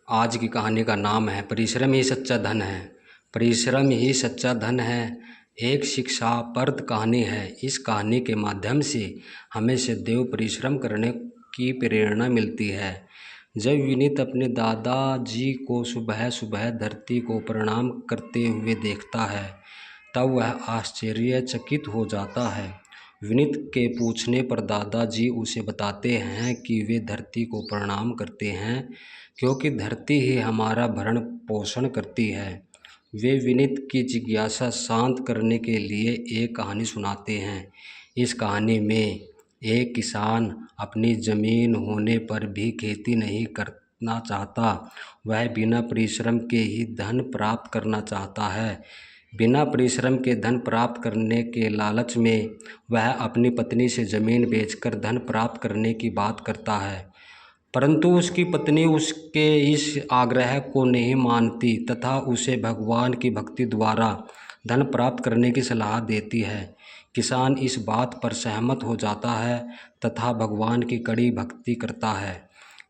आज की कहानी का नाम है परिश्रम ही सच्चा धन है। परिश्रम ही सच्चा धन है एक शिक्षाप्रद कहानी है। इस कहानी के माध्यम से हमें सदैव परिश्रम करने की प्रेरणा मिलती है। जब विनीत अपने दादाजी को सुबह सुबह धरती को प्रणाम करते हुए देखता है तब वह आश्चर्यचकित हो जाता है। विनीत के पूछने पर दादाजी उसे बताते हैं कि वे धरती को प्रणाम करते हैं क्योंकि धरती ही हमारा भरण पोषण करती है। वे विनीत की जिज्ञासा शांत करने के लिए एक कहानी सुनाते हैं। इस कहानी में एक किसान अपनी ज़मीन होने पर भी खेती नहीं करना चाहता। वह बिना परिश्रम के ही धन प्राप्त करना चाहता है। बिना परिश्रम के धन प्राप्त करने के लालच में वह अपनी पत्नी से ज़मीन बेचकर धन प्राप्त करने की बात करता है, परंतु उसकी पत्नी उसके इस आग्रह को नहीं मानती तथा उसे भगवान की भक्ति द्वारा धन प्राप्त करने की सलाह देती है। किसान इस बात पर सहमत हो जाता है तथा भगवान की कड़ी भक्ति करता है।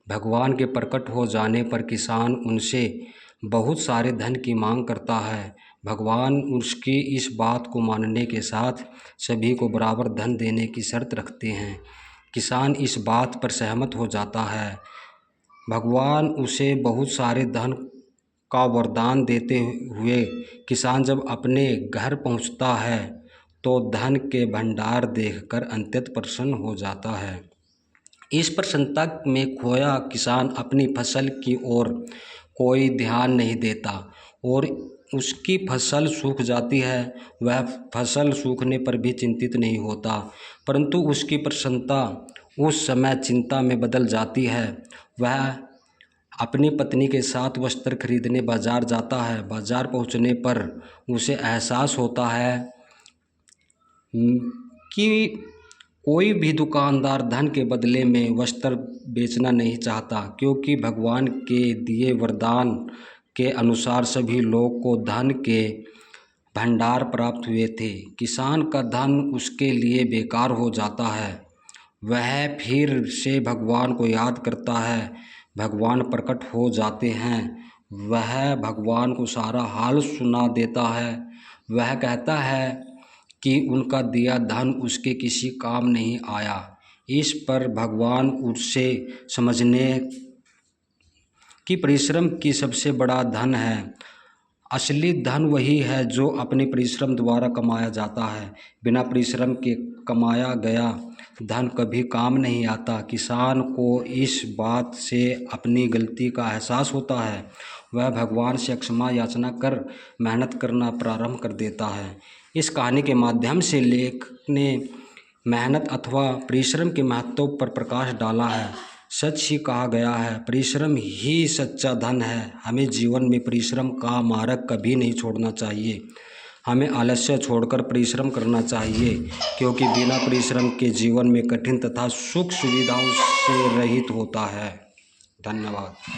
भगवान के प्रकट हो जाने पर किसान उनसे बहुत सारे धन की मांग करता है। भगवान उसकी इस बात को मानने के साथ सभी को बराबर धन देने की शर्त रखते हैं। किसान इस बात पर सहमत हो जाता है। भगवान उसे बहुत सारे धन का वरदान देते हुए किसान जब अपने घर पहुंचता है तो धन के भंडार देखकर अत्यंत प्रसन्न हो जाता है। इस प्रसन्नता में खोया किसान अपनी फसल की ओर कोई ध्यान नहीं देता और उसकी फसल सूख जाती है। वह फसल सूखने पर भी चिंतित नहीं होता, परंतु उसकी प्रसन्नता उस समय चिंता में बदल जाती है। वह अपनी पत्नी के साथ वस्त्र खरीदने बाजार जाता है। बाजार पहुंचने पर उसे एहसास होता है कि कोई भी दुकानदार धन के बदले में वस्त्र बेचना नहीं चाहता, क्योंकि भगवान के दिए वरदान के अनुसार सभी लोग को धन के भंडार प्राप्त हुए थे। किसान का धन उसके लिए बेकार हो जाता है। वह फिर से भगवान को याद करता है। भगवान प्रकट हो जाते हैं। वह भगवान को सारा हाल सुना देता है। वह कहता है कि उनका दिया धन उसके किसी काम नहीं आया। इस पर भगवान उससे समझने कि परिश्रम की सबसे बड़ा धन है। असली धन वही है जो अपने परिश्रम द्वारा कमाया जाता है। बिना परिश्रम के कमाया गया धन कभी काम नहीं आता। किसान को इस बात से अपनी गलती का एहसास होता है। वह भगवान से क्षमा याचना कर मेहनत करना प्रारंभ कर देता है। इस कहानी के माध्यम से लेखक ने मेहनत अथवा परिश्रम के महत्व पर प्रकाश डाला है। सच ही कहा गया है, परिश्रम ही सच्चा धन है। हमें जीवन में परिश्रम का मार्ग कभी नहीं छोड़ना चाहिए। हमें आलस्य छोड़कर परिश्रम करना चाहिए, क्योंकि बिना परिश्रम के जीवन में कठिन तथा सुख सुविधाओं से रहित होता है। धन्यवाद।